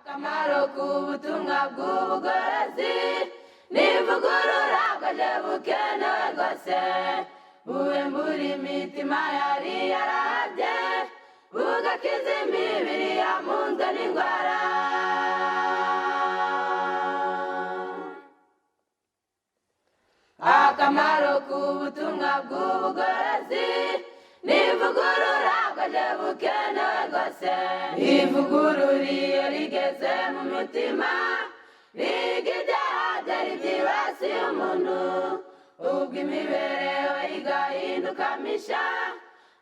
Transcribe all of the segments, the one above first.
akamaro k'ubutumwa bw'ubugorozi n'ivugurura bwaje bukenewe rwose buwembura imitima yari yarabye bugakiza imibiri yamunzwe n'indwara. Akamaro k'ubutumwa bw'ubugorozi n'ivugurura bwaje bukenewe rwose ivugurura iyo rigeze mu mutima riga ibyaha byari byibasiye umuntu ubwo imibereho igahinduka misha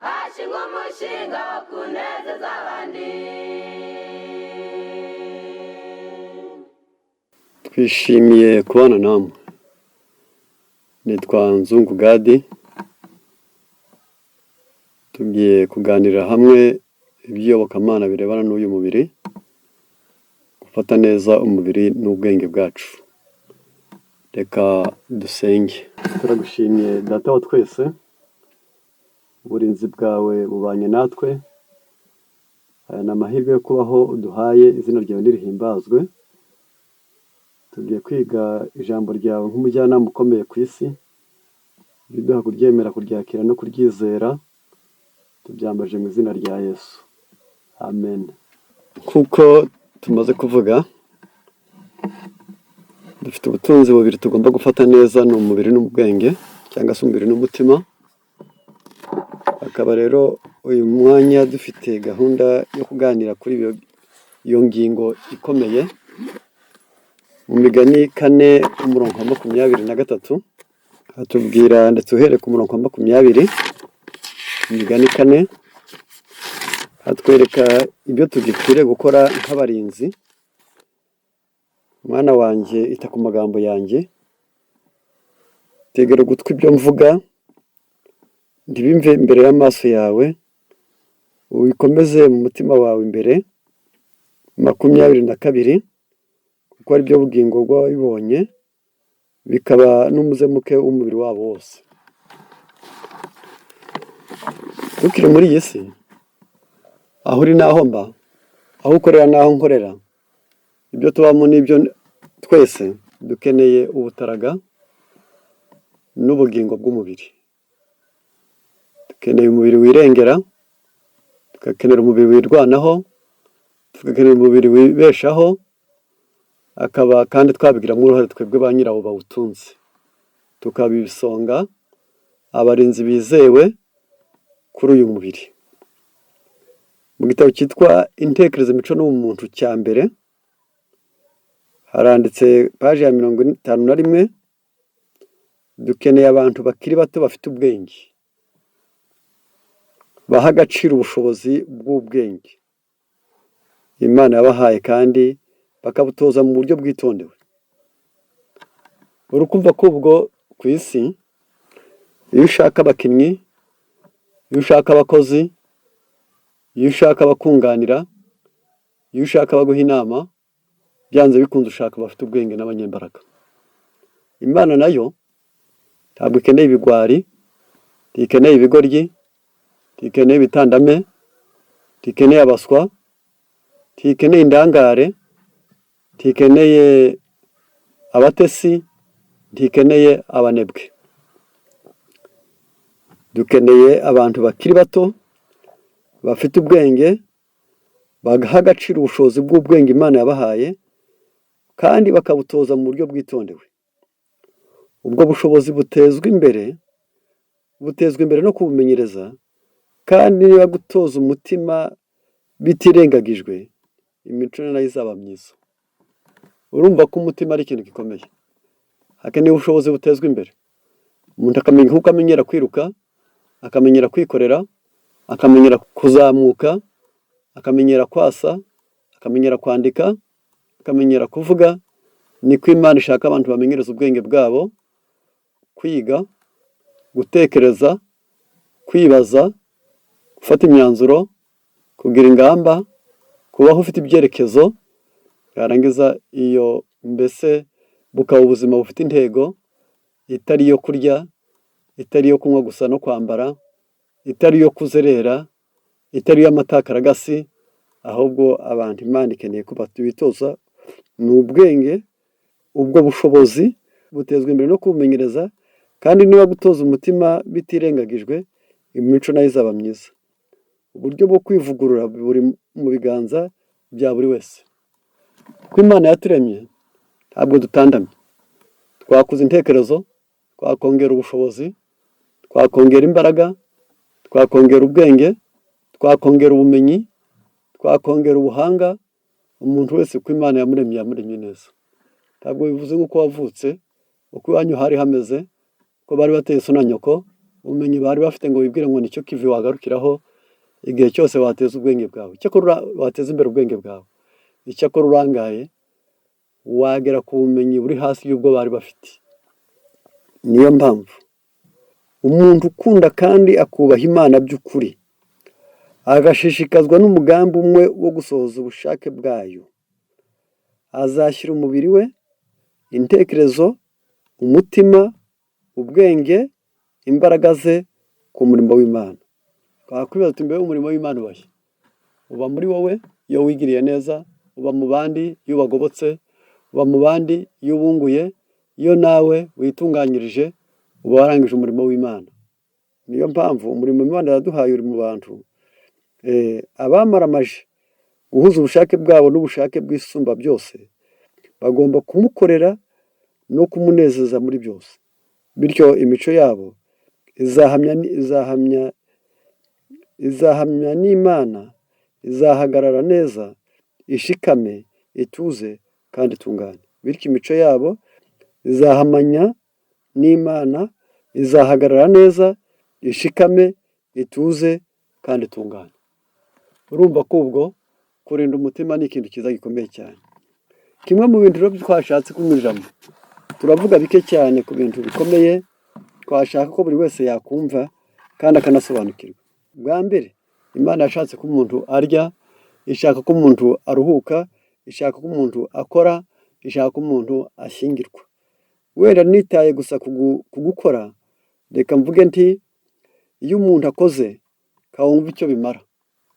hashingwa umushinga wo kunezeza abandi. Twishimiye kubana namwe. Nitwa Nzungu Gadi. Tugiye kuganira hamwe iby'iyobokamana birebana n'uyu mubiri, gufata neza umubiri n'ubwenge bwacu. Reka dusenge. Turagushimiye Data wa twese, uburinzi bwawe bubanye natwe. Aya ni amahirwe yo kubaho uduhaye, izina ryawe nirihimbazwe. Tugiye kwiga ijambo ryawe nk'umujyanama ukomeye ku isi, biduha kuryemera, kuryakira no kuryizera. Tubyambaje mu izina rya Yesu, amen. Kuko tumaze kuvuga, dufite ubutunzi bubiri tugomba gufata neza, ni umubiri n'ubwenge, cyangwa se umubiri n'umutima. Akaba rero uyu mwanya dufite gahunda yo kuganira kuri iyo ngingo ikomeye. Mu Migani 4:23 hatubwira, ndetse uhereye ku murongo wa 20, Imigani 4 hatwereka ibyo tugikwiriye gukora nk'abarinzi. Mwana wanjye, ita ku magambo yanjye, tegera ugutwi ibyo mvuga, ntibimve imbere y'amaso yawe, ubikomeze mu mutima wawe imbere. 22 kuko ari byo bugingo bw'ababibonye, bikaba n'umuzemuke w'umubiri wabo wose. Tukiri muri iyi si, aho uri n'aho mba, aho ukorera n'aho nkorera, ibyo tubamo n'ibyo twese dukeneye ubutaraga n'ubugingo bw'umubiri. Dukeneye umubiri wirengera, tugakenera umubiri wirwanaho, tugakenera umubiri wibeshaho, akaba kandi twabigiramo uruhare twebwe ba nyirawo bawutunze. Tukaba ibisonga, abarinzi bizewe kuri uyu mubiri. Mu gitabo cyitwa Intekerezo, Imico n'Ubumuntu cya mbere, haranditse paji ya 51, dukeneye abantu bakiri bato bafite ubwenge, baha agaciro ubushobozi bw'ubwenge Imana yabahaye, kandi bakabutoza mu buryo bwitondewe. Urukumva ko ubwo ku isi, iyo ushaka abakinnyi, iyo ushaka abakozi, iyo ushaka abakunganira, iyo ushaka abaguha inama, byanze bikunze ushaka abafite ubwenge n'abanyembaraga. Imana nayo ntabwo ikeneye ibigwari, ntikeneye ibigoryi, ntikeneye ibitandame, ntikeneye abaswa, ntikeneye indangare, ntikeneye abatesi, ntikeneye abanebwe. Dukeneye abantu bakiri bato bafite ubwenge, bagaha agaciro ubushobozi bw'ubwenge Imana yabahaye, kandi bakabutoza mu buryo bwitondewe. Ubwo bushobozi butezwa imbere no kubumenyereza, kandi niba gutoza umutima bitirengagijwe, imico nayo izaba myiza. Urumva ko umutima ari ikintu gikomeye. Hakeneye ubushobozi butezwa imbere. Umuntu akamenya uko amenyera kwiruka, akamenyera kwikorera, akamenyera kuzamuka, akamenyera kwasa, akamenyera kwandika, akamenyera kuvuga. Niko Imana ishaka abantu bamenyereza ubwenge bwabo, kwiga, gutekereza, kwibaza, gufata imyanzuro, kugira ingamba, kubaho ufite ibyerekezo. Yarangiza iyo mbese bukaba ubuzima bufite intego, itari iyo kurya, itari iyo kunywa gusa no kwambara, itari iyo kuzerera, itari iyo amatakaragasi, ahubwo abantu Imana ikeneye ko bitoza ni ubwenge, ubwo bushobozi butezwa imbere no kubumenyereza, kandi niba gutoza umutima bitirengagijwe, imico nayo izaba myiza. Uburyo bwo kwivugurura buri mu biganza bya buri wese. Kuko Imana yaturemye ntabwo dutandamye. Twakuza intekerezo, twakongera ubushobozi, twakongera imbaraga, twakongera ubwenge, twakongera ubumenyi, twakongera ubuhanga. Umuntu wese uko Imana yamuremye neza. Ntabwo bivuze nk'uko wavutse, uko iwanyu hari hameze, ko bari bateye so na nyoko, ubumenyi bari bafite ngo wibwire ngo nicyo kivi wagarukiraho igihe cyose wateza ubwenge bwawe. Icyakora wateza imbere ubwenge bwawe. Icyakora urangaye wagera ku bumenyi buri hasi y'ubwo bari bafite. Niyo mpamvu umuntu ukunda kandi akubaha Imana by'ukuri, agashishikazwa n'umugambi umwe wo gusohoza ubushake bwayo, azashyira umubiri we, intekerezo, umutima, ubwenge, imbaraga ze ku murimo w'Imana. Twakwibaza tuti mbere umurimo w'Imana ubahe? Uba muri wowe iyo wigiriye neza, uba mu bandi iyo ubagobotse, uba mu bandi iyo ubunguye, iyo nawe witunganyirije uba warangije umurimo w'Imana. Niyo mpamvu umurimo Imana yaduhaye uri mu bantu abamaramaje guhuza ubushake bwabo n'ubushake bw'isumba byose, bagomba kumukorera no kumunezeza muri byose. Bityo imico yabo izahamya n'Imana, izahagarara neza, ishikame, ituze kandi itungane. Bityo imico yabo izahamanya n'Imana, izahagarara neza, ishikame, ituze kandi itungane. Urumva ko ubwo kurinda umutima ni ikintu cyiza gikomeye cyane. Kimwe mu bintu rero twashatse kunyuriramo, turavuga bike cyane ku bintu bikomeye twashaka ko buri wese yakumva kandi akanasobanukirwa. Bwa mbere, Imana yashatse ko umuntu arya, ishaka ko umuntu aruhuka, ishaka ko umuntu akora, ishaka ko umuntu ashyingirwa. Wenda nitaye gusa kugukora, reka mvuge nti iyo umuntu akoze kawumva icyo bimara.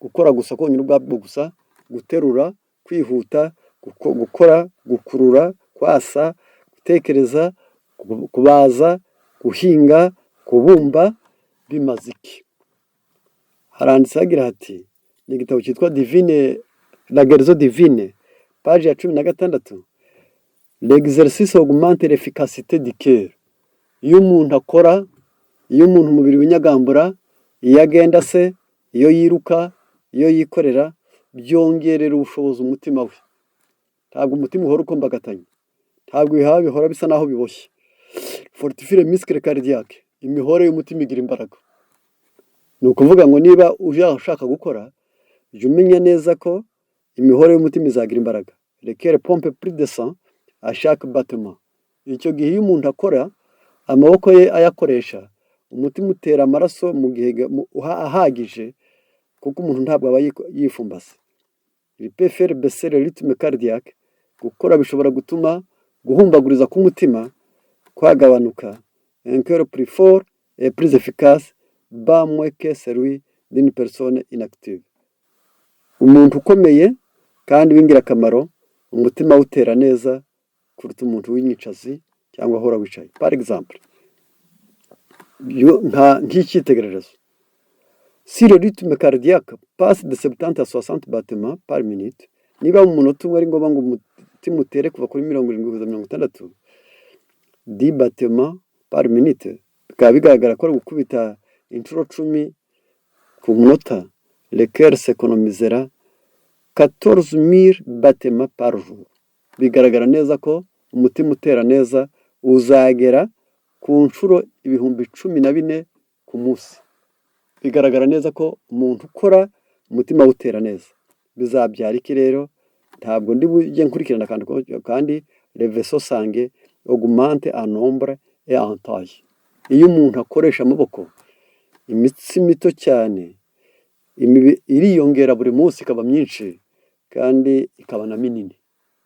Gukora gusa konyine ubwabwo gusa, guterura, kwihuta, gukora, gukurura, kwasa, gutekereza, kubaza, guhinga, kubumba, bimaze iki? Haranditse hagira hati, ni igitabo cyitwa La Guérison Divine, paji ya 16, l'exercice augmente l'efficacité du cœur. Iyo umuntu akora, iyo umuntu umubiri w'inyagambura, iyo agenda se, iyo yiruka, iyo yikorera, byongerera ubushobozi umutima we. Ntabwo umutima uhora ukombagatanye, ntabwo ibihaha bihora bisa naho biboshye. Fortifie le muscle cardiaque, imihore y'umutima igira imbaraga. Ni ukuvuga ngo niba ushaka gukora, jya umenya neza ko imihore y'umutima izagira imbaraga. Le cœur pompe plus de sang à chaque battement. Icyo gihe iyo umuntu akora, amaboko ye ayakoresha, umutima utera amaraso mu gihe ahagije, kuko umuntu ntabwo aba yifumbase. Il peut faire baisser le rythme cardiaque. Gukora bishobora gutuma guhumbaguriza k'umutima kwagabanuka. Un cœur plus fort et plus efficace bat moins que celui d'une personne inactive. Umuntu ukomeye kandi w'ingirakamaro, umutima utera neza kuruta umuntu w'inyicazi cyangwa ahora wicaye. Par exemple, nk'icyitegererezo, si le rythme cardiaque passe de 70 à 60 battements par minute, niba mu munota umwe ari ngombwa ngo umutima utere kuva kuri 70 kugeza 60, 10 battements par minute, bikaba bigaragara ko ari gukubita inshuro 10 ku munota, le cœur s'économisera 14 000 battements par jour. Bigaragara neza ko umutima utera neza uzagera ku nshuro 14,000 ku munsi. Bigaragara neza ko umuntu ukora umutima utera neza. Bizabyara iki rero? Ntabwo ndi bujye nkurikirana kandi le vaisseau sanguin augmente en nombre et en taille. Iyo umuntu akoresha amaboko, imitsi mito cyane iriyongera buri munsi ikaba myinshi kandi ikaba na minini.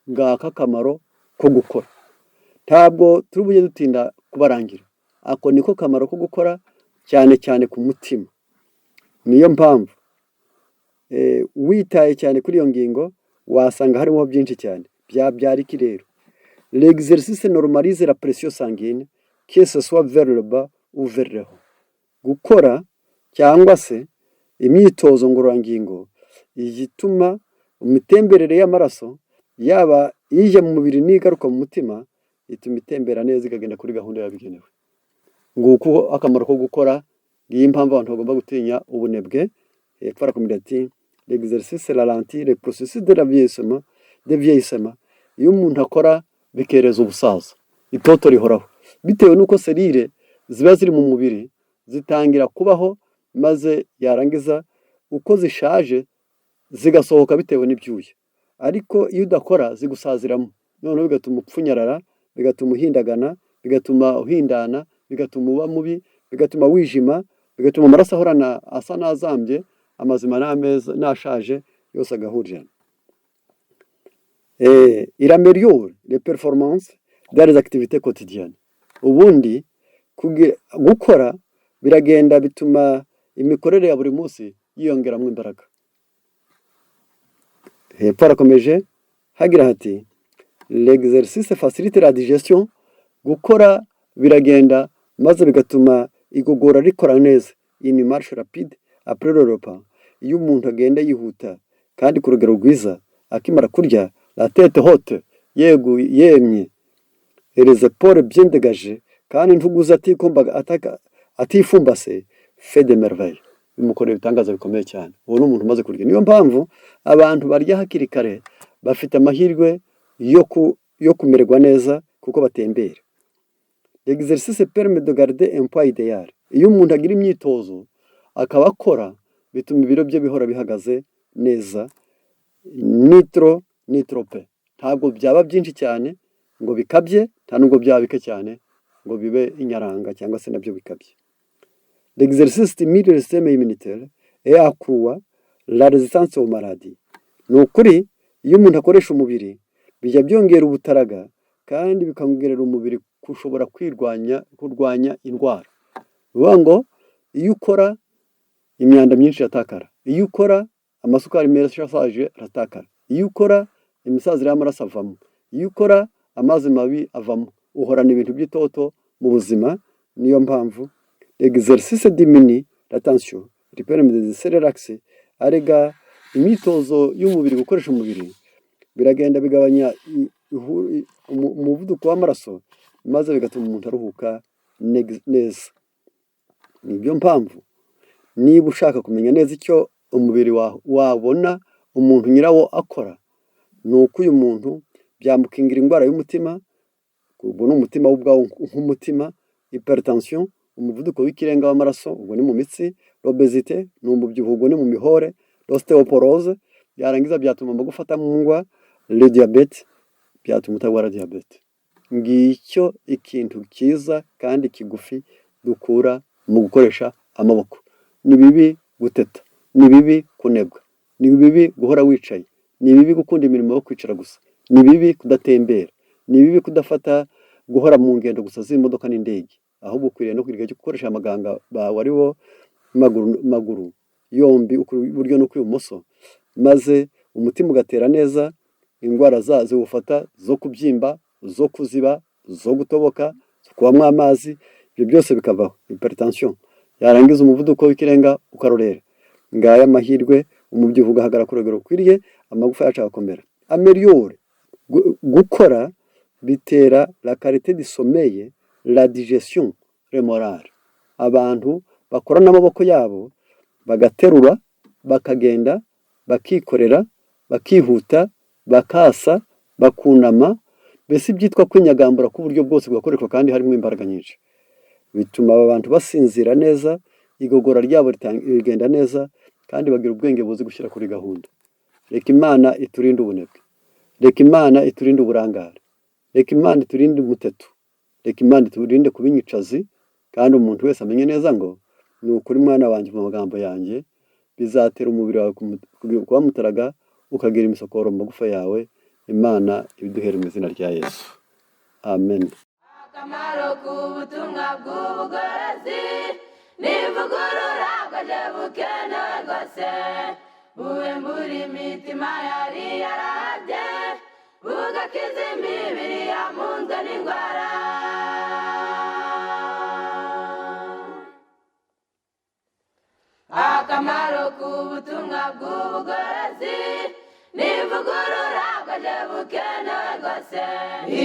Ngaka akamaro ko gukora. Ntabwo turi bujye dutinda kubarangira. Ako niko kamaro ko gukora cyane cyane ku mutima. Niyo mpamvu witaye cyane kuri iyo ngingo wasanga harimo byinshi cyane. Byabyara iki rero? L'exercice normalise la pression sanguine que ce soit vers le bas ou vers le haut. Gukora cyangwa se imyitozo ngororangingo igituma imitemberere y'amaraso yaba ije mu mubiri n'igaruka mu mutima ituma itembera neza ikagenda kuri gahunda yabigenewe. Nguko akamaro ko gukora, ngiyi mpamvu abantu bagomba gutinya ubunebwe. Hepfo arakomeza ati l'exercice ralentit le processus de vieillissement. Iyo umuntu akora bikereza ubusaza, itoto rihoraho, bitewe n'uko serire ziba ziri mu mubiri zitangira kubaho, maze yarangiza uko zishaje zigasohoka bitewe n'ibyuya. Ariko iyo udakora zigusaziramo, noneho bigatuma upfunyarara, bigatuma uhindagana, bigatuma uhindana, bigatuma uba mubi, bigatuma wijima, bigatuma amaraso ahorana asa n'azambye, amazima n'ameza n'ashaje yose agahurirana. Il améliore les performances dans les activités quotidiennes. Ubundi gukora biragenda bituma imikorere ya buri munsi yiyongeramo imbaraga. Hepfo arakomeje hagira hati l'exercice facilite la digestion. Gukora biragenda maze bigatuma igogora rikora neza. Une marche rapide après le repas. Iyo umuntu agenda yihuta kandi ku rugero rwiza akimara kurya, la tête haute, yemye, les épaules bien dégagées, kandi intuguza atifumbase, fait de merveille. Bimukorera ibitangaza bikomeye cyane. Uwo ni umuntu umaze kurya. Niyo mpamvu abantu barya hakiri kare bafite amahirwe yo kumererwa neza kuko batembera. L'exercice permet de garder un poids idéal. Iyo umuntu agira imyitozo akaba akora, bituma ibiro bye bihora bihagaze neza. Nitrope. Ntabwo byaba byinshi cyane ngo bikabye, nta nubwo byaba bike cyane ngo bibe inyaranga cyangwa se nabyo bikabye. L'exercice stimule le système immunitaire et accroît la résistance aux maladies. Ni ukuri iyo umuntu akoresha umubiri bijya byongera ubutaraga kandi bikongerera umubiri kushobora kurwanya indwara. Bivuga ngo iyo ukora imyanda myinshi iratakara, iyo ukora amasukari menshi ashaje aratakara, iyo ukora imisazire y'amaraso avamo, iyo ukora amazi mabi avamo, uhorana ibintu by'itoto mu buzima. Niyo mpamvu l'exercice diminue la tension, il permet de se relaxer. Arega imyitozo y'umubiri, gukoresha umubiri biragenda bigabanya umuvuduko w'amaraso, maze bigatuma umuntu aruhuka neza. Nibyo mpamvu niba ushaka kumenya neza icyo umubiri wabona umuntu nyirawo akora, ni uko uyu muntu byamukingira indwara y'umutima. Ubwo ni umutima w'ubwawo nk'umutima, hypertension, umuvuduko w'ikirenga w'amaraso, ubwo ni mu mitsi, l'obésité, ni umubyibuho, ubwo ni mu mihore, l'ostéoporose, byarangiza byatuma amagufa atamungwa, le diabete, byatuma utarwara diabete. Ngicyo ikintu cyiza kandi kigufi dukura mu gukoresha amaboko. Ni bibi guteta, ni bibi kunebwa, ni bibi guhora wicaye, ni bibi gukunda imirimo yo kwicara gusa, ni bibi kudatembera, ni bibi kudafata guhora mu ngendo gusa z'imodoka n'indege. Ahubwo ukwiriye no kwiga gukoresha amaganga bawe ari wo maguru yombi, iburyo no kw'ibumoso, maze umutima ugatera neza, indwara ziwufata zo kubyimba, zo kuziba, zo gutoboka, zo kubamo amazi, ibyo byose bikavaho. Hypertension yarangiza umuvuduko w'ikirenga ukarorera. Ngaya amahirwe, umubyibuho ugahagarara ku rugero rukwiriye, amagufa yacu agakomera. Améliore, gukora bitera la qualité du sommeil, la digestion, le moral. Abantu bakora n'amaboko yabo bagaterura, bakagenda, bakikorera, bakihuta, bakasa, bakunama, mbese byitwa kwinyagambura k'uburyo bwose bwakoreshwa kandi harimo imbaraga nyinshi. Bituma aba bantu basinzira neza, igogora ryabo rigenda neza, kandi bagira ubwenge buzi gushyira kuri gahunda. Reka Imana iturinde ubunebwe, reka Imana iturinde uburangare, reka Imana iturinde umuteto, reka Imana iturinde kuba inyicazi. Kandi umuntu wese amenye neza ngo ni ukuri mwana wanjye mu magambo yanjye, bizatera umubiri wawe kuba mutaraga, ukagira imisokoro mu magufa yawe. Imana ibiduhere mu izina rya Yesu, amen. Akamaro k'ubutumwa bw'ubugorozi n'ivugurura bwaje bukenewe rwose buwembura imitima yari yarahabye, bugakiza imibiri yamunzwe n'indwara. Akamaro k'ubutumwa bw'ubugorozi n'ivugurura bwaje bukenewe rwose.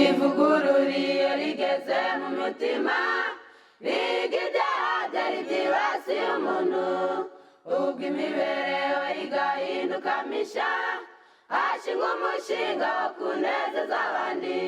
Ivugurura iyo rigeze mu mutima riga ibyaha byari byibasiye umuntu, ubwo imibereho igahinduka misha, hashingwa umushinga wo kunezeza abandi.